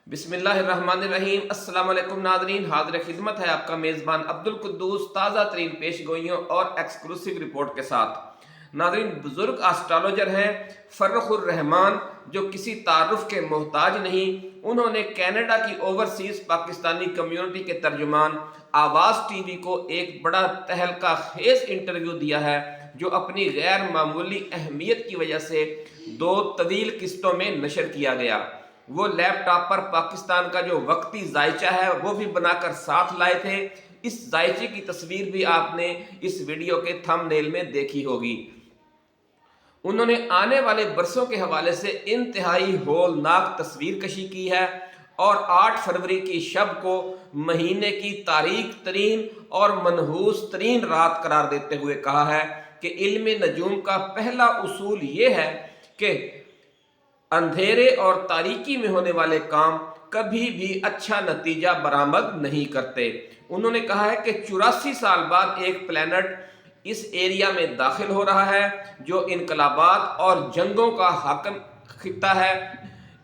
बिस्मिल्लाहिर्रहमानिर्रहीम। अस्सलाम वालेकुम नाज़रीन, हाज़िर खिदमत है आपका मेज़बान अब्दुल कुद्दूस ताज़ा तरीन पेश गोइयों और एक्सक्लूसिव रिपोर्ट के साथ। नाज़रीन, बुज़ुर्ग एस्ट्रोलॉजर हैं फ़र्रुख़ुर रहमान, जो किसी तारुफ के मोहताज नहीं। उन्होंने कनाडा की ओवरसीज़ पाकिस्तानी कम्युनिटी के तर्जुमान आवाज़ टीवी को एक बड़ा तहलका खेज़ इंटरव्यू दिया है, जो अपनी गैर मामूली अहमियत की वजह से 2 तवील किस्तों में नशर किया गया। वो लैपटॉप पर पाकिस्तान का जो वक्ती जायचा है वो भी बनाकर साथ लाए थे। इस जायचे की तस्वीर भी आपने इस वीडियो के थंबनेल में देखी होगी। उन्होंने आने वाले बरसों के हवाले से इंतहाई होलनाक तस्वीर कशी की है और 8 फरवरी की शब को महीने की तारीख तरीन और मनहूस तरीन रात करार देते हुए कहा है कि इल्म नजूम का पहला उसूल ये है कि अंधेरे और तारीकी में होने वाले काम कभी भी अच्छा नतीजा बरामद नहीं करते। उन्होंने कहा है कि 84 साल बाद एक प्लैनेट इस एरिया में दाखिल हो रहा है जो इनकलाबात और जंगों का हाकिम खित्ता है,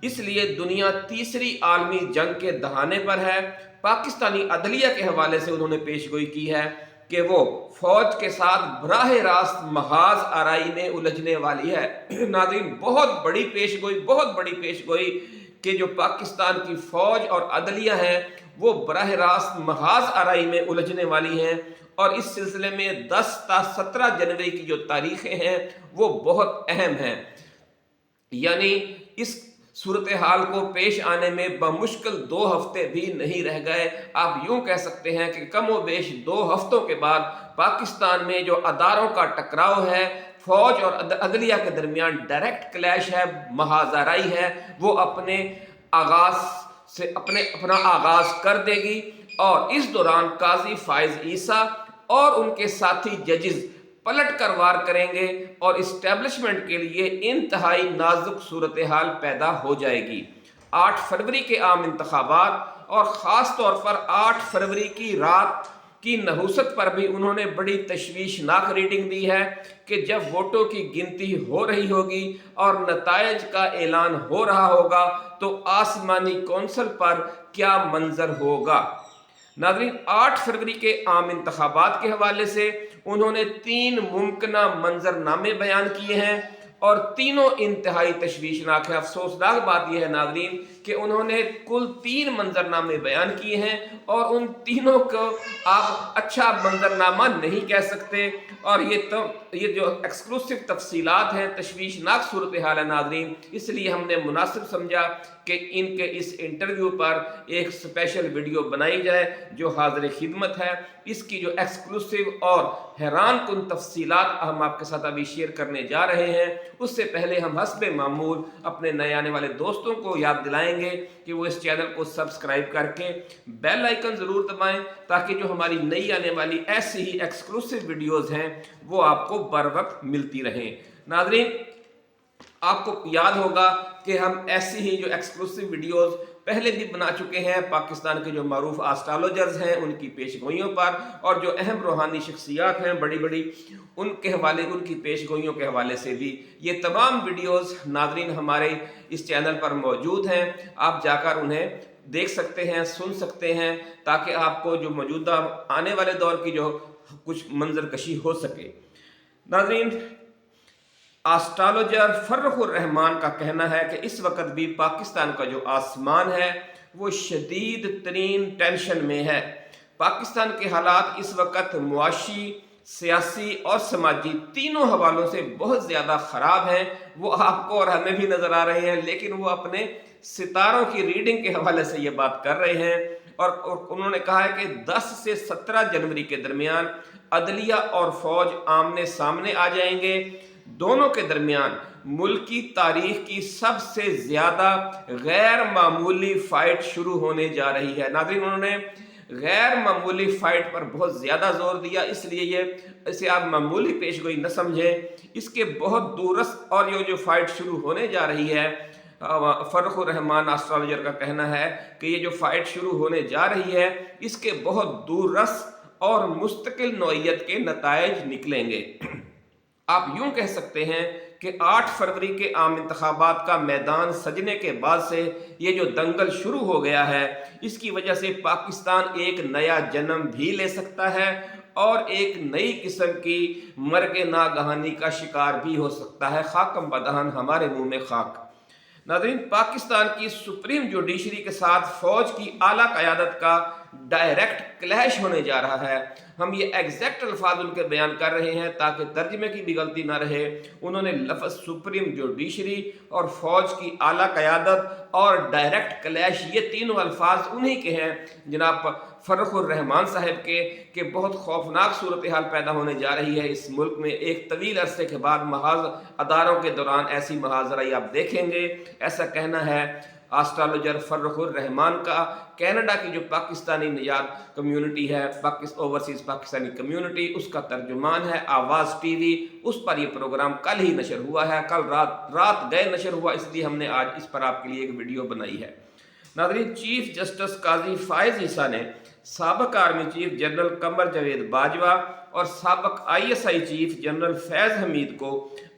इसलिए दुनिया तीसरी आलमी जंग के दहाने पर है। पाकिस्तानी अदलिया के हवाले से उन्होंने पेशगोई की है कि वो फौज के साथ बराह रास्त महाज आराई में उलझने वाली है। नाज़रीन, बहुत बड़ी पेशगोई कि जो पाकिस्तान की फौज और अदलिया है वो बराह रास्त महाज आराई में उलझने वाली हैं, और इस सिलसिले में 10 ता 17 जनवरी की जो तारीखें हैं वो बहुत अहम हैं। यानी इस सूरत हाल को पेश आने में बमुश्किल 2 हफ्ते भी नहीं रह गए। आप यूं कह सकते हैं कि कम व बेश 2 हफ्तों के बाद पाकिस्तान में जो अदारों का टकराव है, फौज और अदलिया के दरमियान डायरेक्ट क्लैश है, महाजराई है, वो अपना आगाज कर देगी। और इस दौरान काजी फाइज ईसा और उनके साथी जजेस पलट कर वार करेंगे और इस्टेब्लिशमेंट के लिए इंतहाई नाजुक सूरत हाल पैदा हो जाएगी। 8 फरवरी के आम इंतखाबात और ख़ास तौर पर 8 फरवरी की रात की नहुसत पर भी उन्होंने बड़ी तशवीशनाक रीडिंग दी है कि जब वोटों की गिनती हो रही होगी और नतायज का ऐलान हो रहा होगा तो आसमानी कौंसल पर क्या मंजर होगा। नाज़रीन, 8 फरवरी के आम इंतखाबात के हवाले से उन्होंने 3 मुमकिना मंजरनामे बयान किए हैं और तीनों इंतहाई तशवीशनाक है। अफसोसनाक बात यह है नाज़रीन कि उन्होंने कुल 3 मंजरनामे बयान किए हैं और उन तीनों को आप अच्छा मंजरनामा नहीं कह सकते। और ये जो एक्सक्लूसिव तफसीलात हैं, तशवीशनाक सूरत हाल है नाज़रीन, इसलिए हमने मुनासिब समझा कि इनके इस इंटरव्यू पर एक स्पेशल वीडियो बनाई जाए जो हाज़िर खिदमत है। इसकी जो एक्सक्लूसिव और हैरान कुन तफसीलात हम आपके साथ अभी शेयर करने जा रहे हैं, उससे पहले हम हस्बे मामूल अपने नए आने वाले दोस्तों को याद दिलाएंगे कि वो इस चैनल को सब्सक्राइब करके बेल आइकन ज़रूर दबाएं, ताकि जो हमारी नई आने वाली ऐसी ही एक्सक्लूसिव वीडियोज़ हैं वो आपको बर वक्त मिलती रहें। नाज़रीन, आपको याद होगा कि हम ऐसी ही जो एक्सक्लूसिव वीडियोस पहले भी बना चुके हैं पाकिस्तान के जो मारूफ एस्ट्रोलॉजर्स हैं उनकी पेशगोइयों पर, और जो अहम रूहानी शख्सियात हैं बड़ी बड़ी उनकी पेशगोइयों के हवाले से भी ये तमाम वीडियोस नाज़रीन हमारे इस चैनल पर मौजूद हैं। आप जाकर उन्हें देख सकते हैं, सुन सकते हैं, ताकि आपको जो मौजूदा आने वाले दौर की जो कुछ मंजरकशी हो सके। नाज़रीन, एस्ट्रोलॉजर फ़र्रुख़ुर रहमान का कहना है कि इस वक्त भी पाकिस्तान का जो आसमान है वो शदीद तरीन टेंशन में है। पाकिस्तान के हालात इस वक्त मुआशी, सियासी और समाजी तीनों हवालों से बहुत ज़्यादा ख़राब हैं। वो आपको और हमें भी नज़र आ रहे हैं, लेकिन वो अपने सितारों की रीडिंग के हवाले से ये बात कर रहे हैं। और उन्होंने कहा है कि 10 से 17 जनवरी के दरमियान अदलिया और फौज आमने सामने आ जाएंगे। दोनों के दरमियान मुल्क की तारीख की सबसे ज्यादा गैर मामूली फाइट शुरू होने जा रही है। नाज़रीन, उन्होंने गैर मामूली फाइट पर बहुत ज्यादा जोर दिया, इसलिए इसे आप मामूली पेशगोई न समझें। इसके बहुत दूरस्थ और ये जो फाइट शुरू होने जा रही है, फ़र्रुख़ुर रहमान एस्ट्रोलॉजर का कहना है कि ये जो फाइट शुरू होने जा रही है इसके बहुत दूरस्थ और मुस्तकिल नौइयत के नताइज निकलेंगे। आप यूं कह सकते हैं کہ 8 फरवरी के आम इंतखाबात का मैदान सजने के बाद से ये जो दंगल शुरू हो गया है, इसकी वजह से पाकिस्तान एक नया जन्म भी ले सकता है और एक नई किस्म की मर्ग नागहानी का शिकार भी हो सकता है। खाकम बदहन हमारे मुंह में खाक। नाज़रीन, पाकिस्तान की सुप्रीम जुडिशरी के साथ फौज की आला क़यादत का डायरेक्ट क्लैश होने जा रहा है। हम ये एग्जैक्ट अल्फाज उनके बयान कर रहे हैं ताकि तर्जमे की भी गलती ना रहे। उन्होंने लफ्ज़ सुप्रीम जुडिशरी और फौज की आला क़यादत और डायरेक्ट क्लैश, ये तीनों अल्फाज उन्हीं के हैं जनाब फर्रुख रहमान साहब के बहुत खौफनाक सूरत हाल पैदा होने जा रही है इस मुल्क में। एक तवील अरसे के बाद महाज अदारों के दौरान ऐसी महाजराई आप देखेंगे। ऐसा कहना है एस्ट्रोलॉजर फर्रुख रहमान का। कनाडा की जो पाकिस्तानी निजात कम्युनिटी है, ओवरसीज़ पाकिस्तानी कम्युनिटी, उसका तर्जुमान है आवाज़ टीवी। उस पर यह प्रोग्राम कल ही नशर हुआ है, कल रात गए नशर हुआ, इसलिए हमने आज इस पर आपके लिए एक वीडियो बनाई है। नाज़रीन, चीफ जस्टिस काजी फायज़ ईसा ने साबिक army chief general Qamar Javed Bajwa और साबिक ISI चीफ जनरल फैज़ हमीद को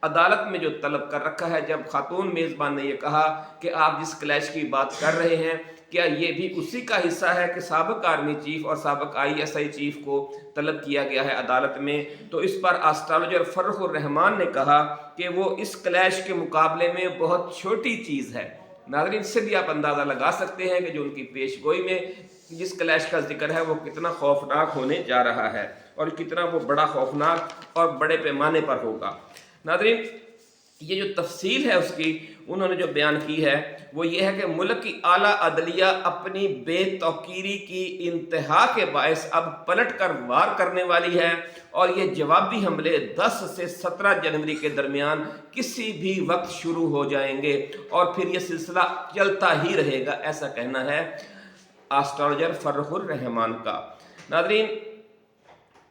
अदालत में जो तलब कर रखा है, जब खातून मेज़बान ने यह कहा कि आप जिस क्लैश की बात कर रहे हैं, क्या ये भी उसी का हिस्सा है कि साबिक आर्मी चीफ और साबिक ISI चीफ को तलब किया गया है अदालत में। तो इस पर एस्ट्रोलॉजर फर्रुख रहमान ने कहा कि वो इस क्लैश के मुकाबले में बहुत छोटी चीज़ है। नाज़रीन, इससे भी आप अंदाज़ा लगा सकते हैं कि जो उनकी पेशगोई में जिस क्लैश का जिक्र है वो कितना खौफनाक होने जा रहा है और कितना वो बड़ा खौफनाक और बड़े पैमाने पर होगा। नाज़रीन, ये जो तफसील है उसकी उन्होंने जो बयान की है वो ये है कि मुल्क की आला अदलिया अपनी बेतौकीरी की इंतहा के बायस अब पलट कर वार करने वाली है और ये जवाबी हमले 10 से 17 जनवरी के दरमियान किसी भी वक्त शुरू हो जाएंगे और फिर ये सिलसिला चलता ही रहेगा। ऐसा कहना है एस्ट्रोलॉजर फर्रुख रहमान का। नाज़रीन,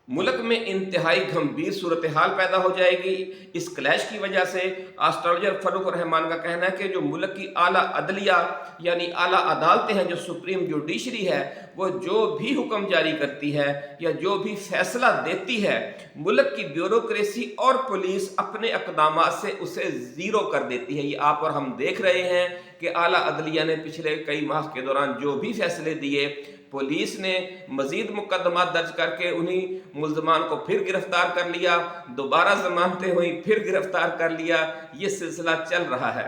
मुल्क में इंतहाई गंभीर सूरत हाल पैदा हो जाएगी इस क्लैश की वजह से। एस्ट्रोलॉजर फर्रुख रहमान का कहना है कि जो मुल्क की आला अदलिया यानी आला अदालतें हैं, जो सुप्रीम जुडिशरी है, वो जो भी हुक्म जारी करती है या जो भी फैसला देती है, मुल्क की ब्यूरोक्रेसी और पुलिस अपने इक़दामात से उसे ज़ीरो कर देती है। ये आप और हम देख रहे हैं कि आला अदलिया ने पिछले कई माह के दौरान जो भी फैसले दिए, पुलिस ने मजीद मुकदमा दर्ज करके उन्हीं मुल्ज़मान को फिर गिरफ्तार कर लिया, दोबारा जमानतें हुई, फिर गिरफ्तार कर लिया। ये सिलसिला चल रहा है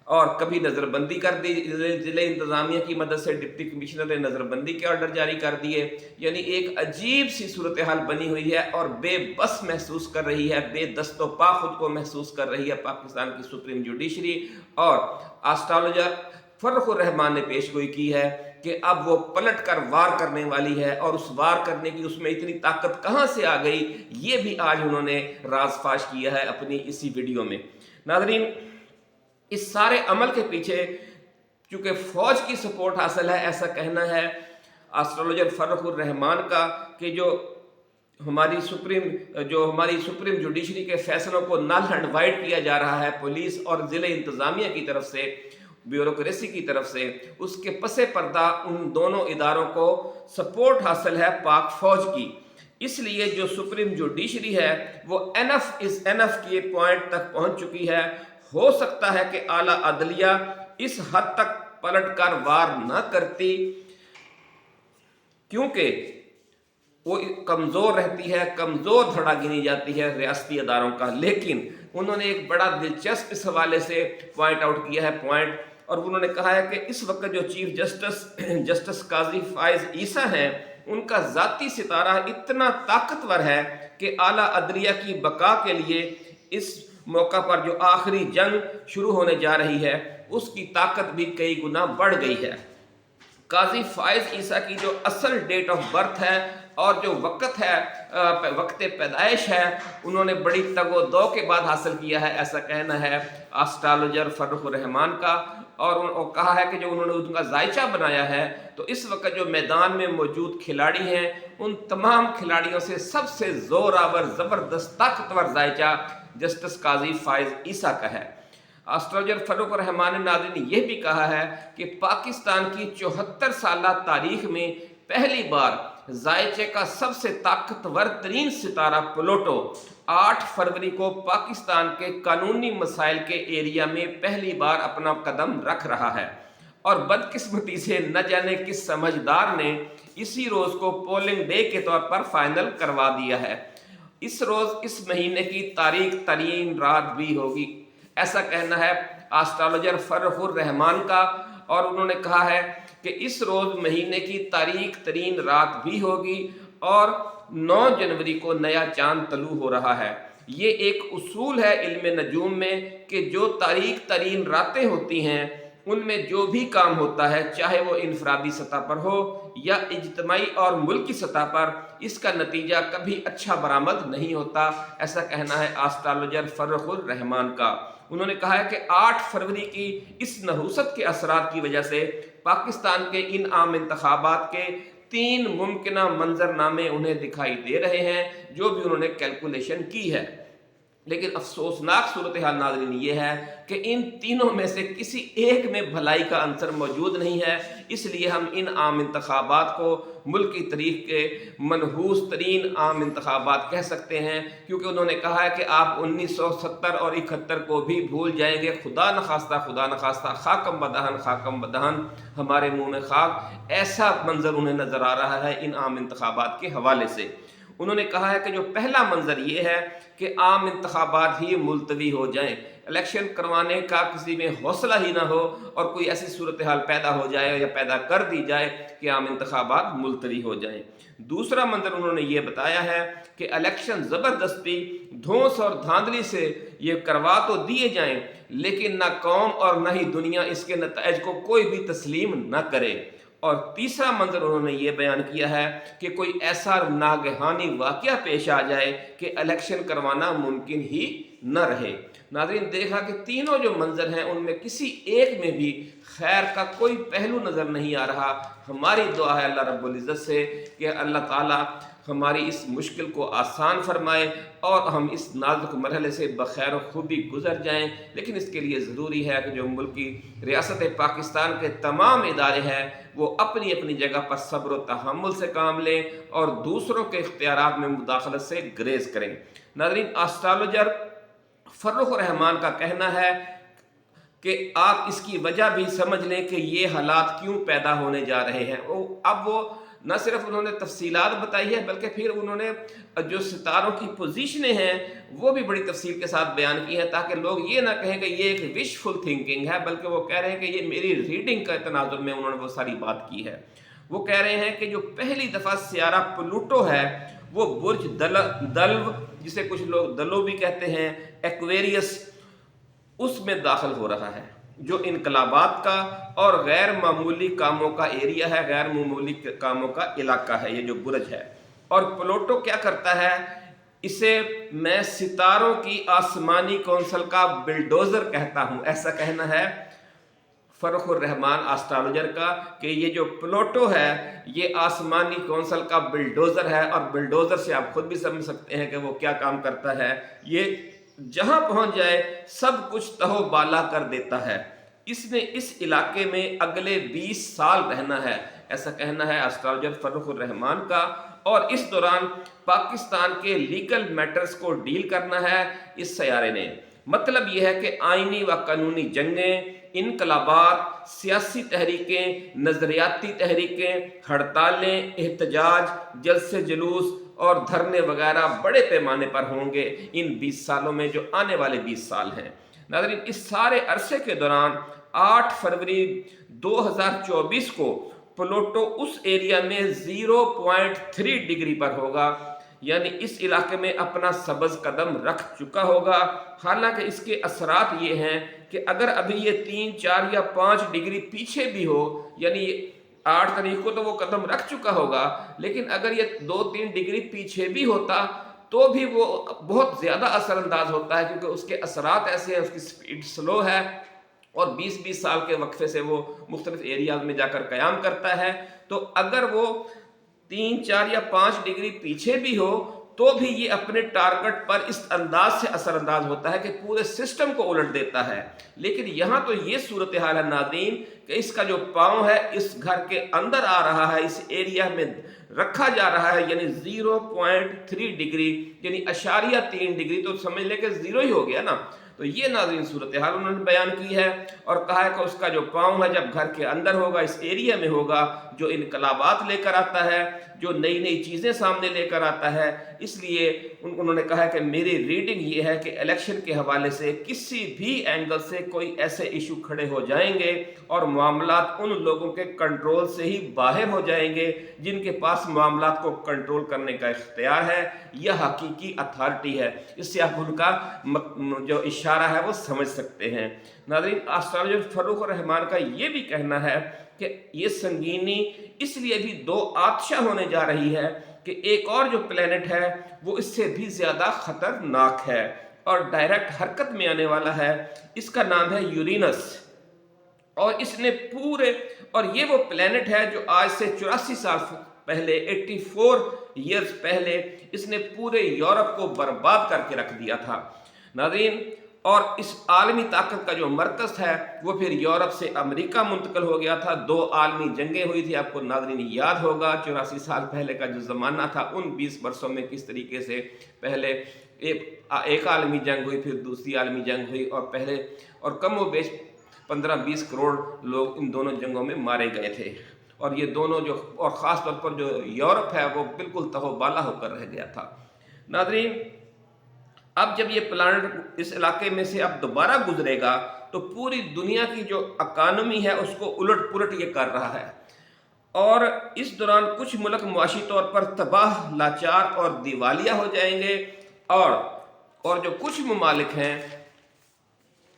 और कभी नज़रबंदी कर दी, ज़िले इंतज़ामिया की मदद से डिप्टी कमिश्नर ने नज़रबंदी के ऑर्डर जारी कर दिए। यानी एक अजीब सी सूरत हाल बनी हुई है और बेबस महसूस कर रही है, बेदस्तोपा खुद को महसूस कर रही है पाकिस्तान की सुप्रीम जुडिशरी। और एस्ट्रोलॉजर फर्रुख रहमान ने पेशगोई की है कि अब वो पलट कर वार करने वाली है और उस वार करने की उसमें इतनी ताकत कहाँ से आ गई, ये भी आज उन्होंने राजफाश किया है अपनी इसी वीडियो में। नाज़रीन, इस सारे अमल के पीछे चूँकि फ़ौज की सपोर्ट हासिल है, ऐसा कहना है एस्ट्रोलॉजर फर्रुख रहमान का कि जो हमारी सुप्रीम जुडिशरी के फैसलों को नल एंड वाइड किया जा रहा है पुलिस और ज़िले इंतज़ामिया की तरफ से, ब्यूरोक्रेसी की तरफ से, उसके पसे पर्दा उन दोनों इदारों को सपोर्ट हासिल है पाक फौज की। इसलिए जो सुप्रीम जुडिशरी है वो एनफ इज एनफ के पॉइंट तक पहुंच चुकी है। हो सकता है कि आला अदलिया इस हद तक पलट कर वार न करती क्योंकि वो कमज़ोर रहती है, कमज़ोर धड़ा गिनी जाती है रियासती अदारों का। लेकिन उन्होंने एक बड़ा दिलचस्प इस हवाले से पॉइंट आउट किया है और उन्होंने कहा है कि इस वक्त जो चीफ जस्टिस काजी फायज़ ईसा हैं, उनका ज़ाती सितारा इतना ताकतवर है कि आला अदलिया की बका के लिए इस मौका पर जो आखिरी जंग शुरू होने जा रही है उसकी ताकत भी कई गुना बढ़ गई है। काजी फायज़ ईसा की जो असल डेट ऑफ बर्थ है और जो वक्त है, वक्त पैदाइश है, उन्होंने बड़ी तगो-दो के बाद हासिल किया है, ऐसा कहना है एस्ट्रोलॉजर फर्रुख रहमान का। और उन्होंने कहा है कि जो उन्होंने उनका जायचा बनाया है, तो इस वक्त जो मैदान में मौजूद खिलाड़ी हैं उन तमाम खिलाड़ियों से सबसे ज़ोरावर ज़बरदस्त ताकतवर जायचा जस्टिस काजी फायज़ ईसा का है। एस्ट्रोलॉजर फर्रुख रहमान ने नाज़रीन ये भी कहा है कि पाकिस्तान की 74 साल तारीख में पहली बार ज़ायचे का सबसे ताकतवर तरीन सितारा प्लूटो 8 फरवरी को पाकिस्तान के कानूनी मसाइल के एरिया में पहली बार अपना कदम रख रहा है और बदकिस्मती से न जाने किस समझदार ने इसी रोज़ को पोलिंग डे के तौर पर फाइनल करवा दिया है। इस रोज़ इस महीने की तारीख तरीन रात भी होगी, ऐसा कहना है एस्ट्रोलॉजर फर्रुख रहमान का। और उन्होंने कहा है कि इस रोज़ महीने की तारीख तरीन रात भी होगी और 9 जनवरी को नया चांद तलू हो रहा है। ये एक उसूल है इल्म नजूम में कि जो तारीख तरीन रातें होती हैं उनमें जो भी काम होता है, चाहे वो इनफरादी सतह पर हो या इज्तमाई और मुल्की सतह पर, इसका नतीजा कभी अच्छा बरामद नहीं होता, ऐसा कहना है एस्ट्रोलॉजर फर्रुख रहमान का। उन्होंने कहा है कि 8 फरवरी की इस नहूसत के असरात की वजह से पाकिस्तान के इन आम इंतखाबात के 3 मुमकिना मंजरनामे उन्हें दिखाई दे रहे हैं, जो भी उन्होंने कैलकुलेशन की है। लेकिन अफसोसनाक सूरत हाल नाज़रीन ये है कि इन तीनों में से किसी एक में भलाई का अंसर मौजूद नहीं है। इसलिए हम इन आम इंतखाबात को मुल्क की तारीख के मनहूस तरीन आम इंतखाबात कह सकते हैं, क्योंकि उन्होंने कहा है कि आप 1970 और 71 को भी भूल जाएंगे। खुदा न खास्ता खाकम बदहन हमारे मुँह में खाक, ऐसा मंजर उन्हें नज़र आ रहा है इन आम इंतखाबात के हवाले से। उन्होंने कहा है कि जो पहला मंजर ये है कि आम इंतखाबात ही मुलतवी हो जाएं, इलेक्शन करवाने का किसी में हौसला ही ना हो और कोई ऐसी सूरत हाल पैदा हो जाए या पैदा कर दी जाए कि आम इंतखाबात मुलतवी हो जाएं। दूसरा मंजर उन्होंने ये बताया है कि इलेक्शन ज़बरदस्ती धौंस और धांधली से ये करवा तो दिए जाएं, लेकिन ना कौम और ना ही दुनिया इसके नताइज को कोई भी तस्लीम न करे। और तीसरा मंजर उन्होंने ये बयान किया है कि कोई ऐसा नागहानी वाक़या पेश आ जाए कि इलेक्शन करवाना मुमकिन ही न रहे। नाज़रीन, देखा कि तीनों जो मंजर हैं उनमें किसी एक में भी खैर का कोई पहलू नज़र नहीं आ रहा। हमारी दुआ है अल्लाह रब्बुल इज़्ज़त से कि अल्लाह ताला हमारी इस मुश्किल को आसान फरमाए और हम इस नाजुक मरहले से बखैर खूबी गुजर जाएं। लेकिन इसके लिए ज़रूरी है कि जो मुल्क की रियासत पाकिस्तान के तमाम इदारे हैं वो अपनी अपनी जगह पर सब्र व तहम्मुल से काम लें और दूसरों के इख्तियारात में मुदाखलत से ग्रेज करें। नाज़रीन, एस्ट्रोलॉजर फर्रुख रहमान का कहना है कि आप इसकी वजह भी समझ लें कि ये हालात क्यों पैदा होने जा रहे हैं। वो न सिर्फ उन्होंने तफसीलात बताई है, बल्कि फिर उन्होंने जो सितारों की पोजीशनें हैं वो भी बड़ी तफसील के साथ बयान की है, ताकि लोग ये ना कहें कि ये एक विशफुल थिंकिंग है, बल्कि वो कह रहे हैं कि ये मेरी रीडिंग का तनाजुर में उन्होंने वो सारी बात की है। वो कह रहे हैं कि जो पहली दफ़ा सियारा प्लूटो है वो बुर्ज दल्व, जिसे कुछ लोग दलो भी कहते हैं, एक्वेरियस, उसमें दाखिल हो रहा है, जो इनकलाबात का और गैर मामूली कामों का एरिया है, गैर मामूली कामों का इलाका है ये जो बुर्ज है। और प्लूटो क्या करता है, इसे मैं सितारों की आसमानी कौंसल का बिल्डोज़र कहता हूँ, ऐसा कहना है फर्रुख रहमान एस्ट्रोलॉजर का कि ये जो प्लूटो है ये आसमानी कौंसल का बिल्डोज़र है। और बिल्डोज़र से आप खुद भी समझ सकते हैं कि वो क्या काम करता है। ये जहां पहुंच जाए सब कुछ तहो बाला कर देता है। इसने इस इलाके में अगले 20 साल रहना है, ऐसा कहना है एस्ट्रोलॉजर फर्रुख रहमान का। और इस दौरान पाकिस्तान के लीगल मैटर्स को डील करना है इस सयारे ने। मतलब यह है कि आईनी व कानूनी जंगें, इनकलाबात, सियासी तहरीकें, नज़रियाती तहरीकें, हड़तालें, एहतजाज, जलसे जुलूस और धरने वगैरह बड़े पैमाने पर होंगे इन 20 सालों में, जो आने वाले 20 साल हैं। नाज़रीन, इस सारे अरसे के दौरान 8 फरवरी 2024 को प्लूटो उस एरिया में 0.3 डिग्री पर होगा, यानी इस इलाके में अपना सबज कदम रख चुका होगा। हालांकि इसके असरात ये हैं कि अगर अभी ये 3, 4 या 5 डिग्री पीछे भी हो, यानी 8 तारीख को तो वो कदम रख चुका होगा, लेकिन अगर ये 2-3 डिग्री पीछे भी होता तो भी वो बहुत ज़्यादा असरअंदाज होता है, क्योंकि उसके असरात ऐसे हैं, उसकी स्पीड स्लो है और 20-20 साल के वक्फे से वो मुख्तलिफ एरियाज में जाकर क़याम करता है। तो अगर वो 3, 4 या 5 डिग्री पीछे भी हो تو بھی یہ اپنے ٹارگٹ پر اس انداز سے اثر انداز ہوتا ہے کہ پورے سسٹم کو الٹ دیتا ہے۔ لیکن یہاں تو یہ صورتحال ہے ناظرین کہ اس کا جو پاؤں ہے اس گھر کے اندر آ رہا ہے، اس ایریا میں رکھا جا رہا ہے، یعنی 0.3 ڈگری، یعنی 0.3 ڈگری، تو سمجھ لے کہ زیرو ہی ہو گیا نا۔ تو یہ ناظرین صورتحال انہوں نے بیان کی ہے اور کہا ہے کہ اس کا جو پاؤں ہے جب گھر کے اندر ہوگا، اس ایریا میں ہوگا، جو انقلابات لے کر آتا ہے، جو نئی نئی چیزیں سامنے لے کر آتا ہے۔ اس لیے انہوں نے کہا ہے کہ میری ریڈنگ یہ ہے کہ الیکشن کے حوالے سے کسی بھی اینگل سے کوئی ایسے ایشو کھڑے ہو جائیں گے اور معاملات ان لوگوں کے کنٹرول سے ہی باہر ہو جائیں گے جن کے پاس معاملات کو کنٹرول کرنے کا اختیار ہے، یہ حقیقی اتھارٹی ہے۔ اس سے آپ ان کا جو اشارہ ہے وہ سمجھ سکتے ہیں۔ ناظرین، آسٹرالوجر فروخ الرحمان کا یہ بھی کہنا ہے کہ یہ سنگینی اس لیے بھی دو آتشہ ہونے جا رہی ہے کہ ایک اور جو پلینٹ ہے وہ اس سے بھی زیادہ خطرناک ہے اور ڈائریکٹ حرکت میں آنے والا ہے۔ اس کا نام ہے یورینس، اور اس نے پورے، اور یہ وہ پلینٹ ہے جو آج سے 84 سال پہلے، 84 ایئرز پہلے، اس نے پورے یورپ کو برباد کر کے رکھ دیا تھا ناظرین۔ اور اس عالمی طاقت کا جو مرکز ہے وہ پھر یورپ سے امریکہ منتقل ہو گیا تھا۔ 2 عالمی جنگیں ہوئی تھی، آپ کو ناظرین یاد ہوگا 84 سال پہلے کا جو زمانہ تھا، ان 20 برسوں میں کس طریقے سے پہلے ایک عالمی جنگ ہوئی، پھر دوسری عالمی جنگ ہوئی، اور کم و بیش 15-20 کروڑ لوگ ان دونوں جنگوں میں مارے گئے تھے۔ اور یہ دونوں اور خاص طور پر جو یورپ ہے وہ بالکل تہو بالا ہو کر رہ گیا تھا ناظرین۔ اب جب یہ پلانٹ اس علاقے میں سے اب دوبارہ گزرے گا تو پوری دنیا کی جو اکانومی ہے اس کو الٹ پلٹ یہ کر رہا ہے، اور اس دوران کچھ ملک معاشی طور پر تباہ، لاچار اور دیوالیہ ہو جائیں گے، اور جو کچھ ممالک ہیں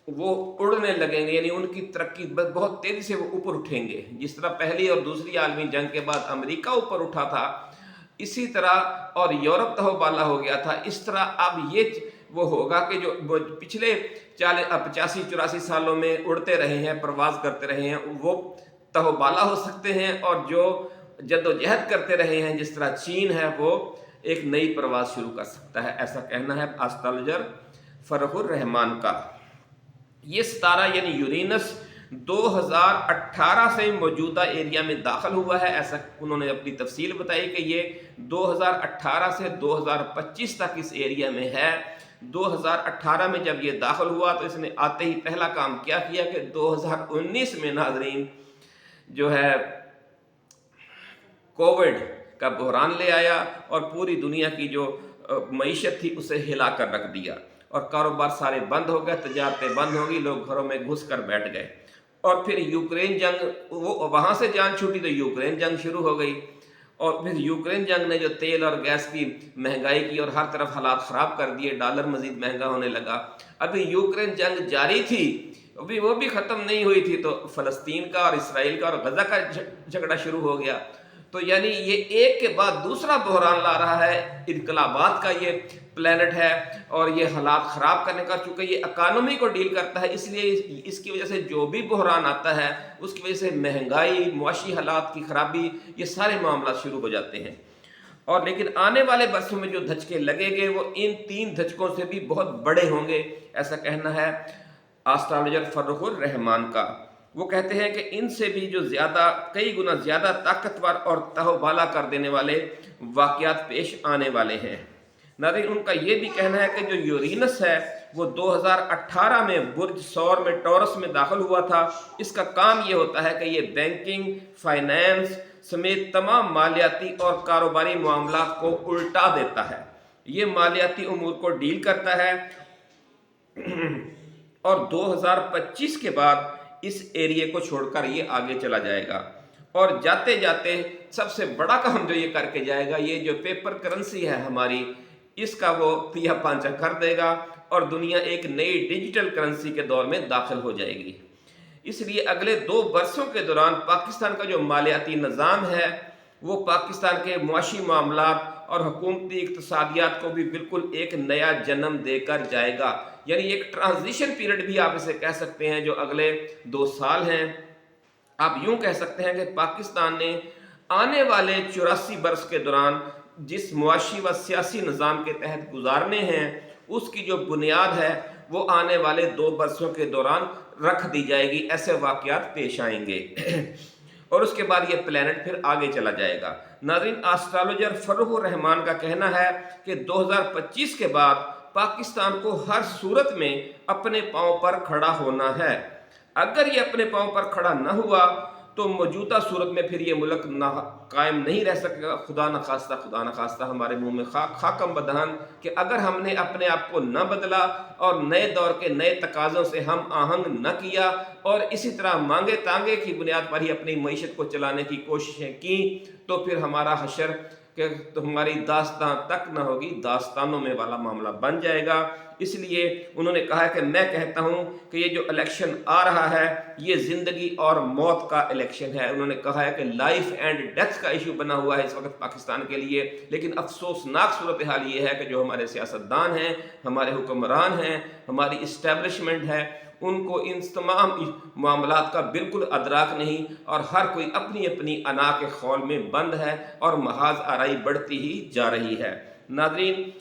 وہ اڑنے لگیں گے، یعنی ان کی ترقی بہت تیزی سے وہ اوپر اٹھیں گے۔ جس طرح پہلی اور دوسری عالمی جنگ کے بعد امریکہ اوپر اٹھا تھا، اسی طرح، اور یورپ تہو بالا ہو گیا تھا، اس طرح اب یہ وہ ہوگا کہ جو پچھلے 85-84 سالوں میں اڑتے رہے ہیں، پرواز کرتے رہے ہیں، وہ تہو بالا ہو سکتے ہیں، اور جو جد و جہد کرتے رہے ہیں جس طرح چین ہے، وہ ایک نئی پرواز شروع کر سکتا ہے، ایسا کہنا ہے آسٹرالوجر فروخ الرحمان کا۔ یہ ستارہ یعنی یورینس 2018 سے موجودہ ایریا میں داخل ہوا ہے، ایسا انہوں نے اپنی تفصیل بتائی کہ یہ 2018 سے 2025 تک اس ایریا میں ہے۔ 2018 میں جب یہ داخل ہوا تو اس نے آتے ہی پہلا کام کیا کہ 2019 میں ناظرین جو ہے کووڈ کا بحران لے آیا اور پوری دنیا کی جو معیشت تھی اسے ہلا کر رکھ دیا، اور کاروبار سارے بند ہو گئے، تجارتیں بند ہو گئی، لوگ گھروں میں گھس کر بیٹھ گئے۔ اور پھر یوکرین جنگ، وہاں سے جان چھوٹی تو یوکرین جنگ شروع ہو گئی، اور پھر یوکرین جنگ نے جو تیل اور گیس کی مہنگائی کی اور ہر طرف حالات خراب کر دیے، ڈالر مزید مہنگا ہونے لگا۔ ابھی یوکرین جنگ جاری تھی، ابھی وہ بھی ختم نہیں ہوئی تھی تو فلسطین کا اور اسرائیل کا اور غزہ کا جھگڑا شروع ہو گیا۔ تو یعنی یہ ایک کے بعد دوسرا بحران لا رہا ہے، انقلابات کا یہ پلینٹ ہے، اور یہ حالات خراب کرنے کا، چونکہ یہ اکانومی کو ڈیل کرتا ہے، اس لیے اس کی وجہ سے جو بھی بحران آتا ہے اس کی وجہ سے مہنگائی، معاشی حالات کی خرابی، یہ سارے معاملات شروع ہو جاتے ہیں۔ اور لیکن آنے والے برسوں میں جو دھچکے لگیں گے وہ ان 3 دھچکوں سے بھی بہت بڑے ہوں گے، ایسا کہنا ہے آسٹرالوجر فروخ الرحمان کا۔ وہ کہتے ہیں کہ ان سے بھی جو کئی گنا زیادہ طاقتور اور تہو بالا کر دینے والے واقعات پیش آنے والے ہیں۔ ناظرین، ان کا یہ بھی کہنا ہے کہ جو یورینس ہے وہ 2018 میں برج سور میں ٹورس میں داخل ہوا تھا۔ اس کا کام یہ ہوتا ہے کہ یہ بینکنگ، فائنینس سمیت تمام مالیاتی اور کاروباری معاملات کو الٹا دیتا ہے، یہ مالیاتی امور کو ڈیل کرتا ہے، اور 2025 کے بعد اس ایریے کو چھوڑ کر یہ آگے چلا جائے گا، اور جاتے جاتے سب سے بڑا کام جو یہ کر کے جائے گا، یہ جو پیپر کرنسی ہے ہماری، اس کا وہ پیا پانچا کر دے گا، اور دنیا ایک نئی ڈیجیٹل کرنسی کے دور میں داخل ہو جائے گی۔ اس لیے اگلے 2 برسوں کے دوران پاکستان کا جو مالیاتی نظام ہے وہ پاکستان کے معاشی معاملات اور حکومتی اقتصادیات کو بھی بالکل ایک نیا جنم دے کر جائے گا، یعنی ایک ٹرانزیشن پیریڈ بھی آپ اسے کہہ سکتے ہیں جو اگلے 2 سال ہیں۔ آپ یوں کہہ سکتے ہیں کہ پاکستان نے آنے والے 84 برس کے دوران जिस मुआशी व सियासी निज़ाम के तहत गुजारने हैं उसकी जो बुनियाद है वो आने वाले 2 बरसों के दौरान रख दी जाएगी। ऐसे वाक़यात पेश आएंगे और उसके बाद ये प्लैनेट फिर आगे चला जाएगा। नाज़रीन, एस्ट्रोलॉजर फर्रुख रहमान का कहना है कि 2025 के बाद पाकिस्तान को हर सूरत में अपने पाँव पर खड़ा होना है। अगर ये अपने पाँव पर खड़ा न हुआ तो मौजूदा सूरत में फिर ये मुल्क कायम नहीं रह सकेगा। खुदा न खास्ता हमारे मुंह में खाकम बदहन कि अगर हमने अपने आप को न बदला और नए दौर के नए तकाज़ों से हम आहंग न किया और इसी तरह मांगे तांगे की बुनियाद पर ही अपनी मईशत को चलाने की कोशिशें की तो फिर हमारा हशर कि तो हमारी दास्तां तक न होगी, दास्तानों में वाला मामला बन जाएगा। इसलिए उन्होंने कहा है कि मैं कहता हूं कि ये जो इलेक्शन आ रहा है ये ज़िंदगी और मौत का इलेक्शन है। उन्होंने कहा है कि लाइफ एंड डेथ का इशू बना हुआ है इस वक्त पाकिस्तान के लिए। लेकिन अफसोसनाक सूरत हाल ये है कि जो हमारे सियासतदान हैं, हमारे हुक्मरान हैं, हमारी इस्टेब्लिशमेंट है, उनको इन तमाम मामलात का बिल्कुल अदराक नहीं और हर कोई अपनी अपनी अना के खौल में बंद है और महाज आराई बढ़ती ही जा रही है। नाज़रीन,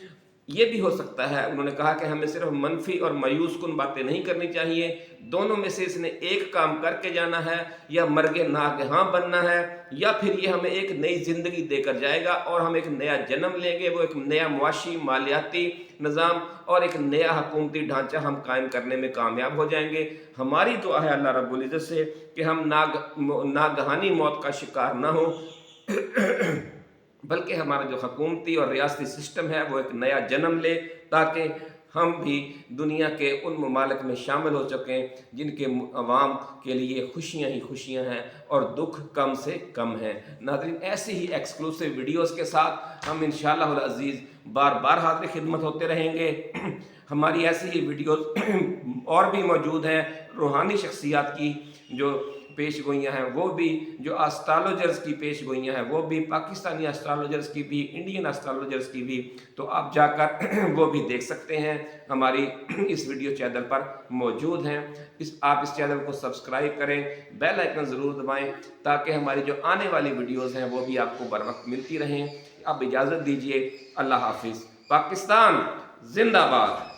ये भी हो सकता है, उन्होंने कहा कि हमें सिर्फ मनफी और मायूस कुन बातें नहीं करनी चाहिए, दोनों में से इसने एक काम करके जाना है, या मर्गे नागहां बनना है, या फिर ये हमें एक नई ज़िंदगी देकर जाएगा और हम एक नया जन्म लेंगे। वो एक नया मुआशी मालियाती निज़ाम और एक नया हुकूमती ढांचा हम कायम करने में कामयाब हो जाएंगे। हमारी दुआ है अल्लाह रब्बुल इज़्ज़त से कि हम नागहानी मौत का शिकार न हो बल्कि हमारा जो हुकूमती और रियासती सिस्टम है वो एक नया जन्म ले, ताकि हम भी दुनिया के उन ममालिक में शामिल हो सकें जिनके अवाम के लिए खुशियाँ ही खुशियाँ हैं और दुख कम से कम हैं। नाज़रीन, ऐसी ही एक्सक्लूसिव वीडियोस के साथ हम इंशाअल्लाह अज़ीज़ बार बार हाज़िर खिदमत होते रहेंगे। हमारी ऐसी ही वीडियोस और भी मौजूद हैं, रूहानी शख्सियात की जो पेश गोइयाँ हैं वो भी, जो एस्ट्रोलॉजर्स की पेश गोइयाँ हैं वो भी, पाकिस्तानी एस्ट्रोलॉजर्स की भी, इंडियन एस्ट्रोलॉजर्स की भी, तो आप जाकर वो भी देख सकते हैं, हमारी इस वीडियो चैनल पर मौजूद हैं। आप इस चैनल को सब्सक्राइब करें, बेल आइकन ज़रूर दबाएं ताकि हमारी जो आने वाली वीडियोज़ हैं वो भी आपको बर वक्त मिलती रहें। आप इजाज़त दीजिए, अल्लाह हाफिज़। पाकिस्तान जिंदाबाद।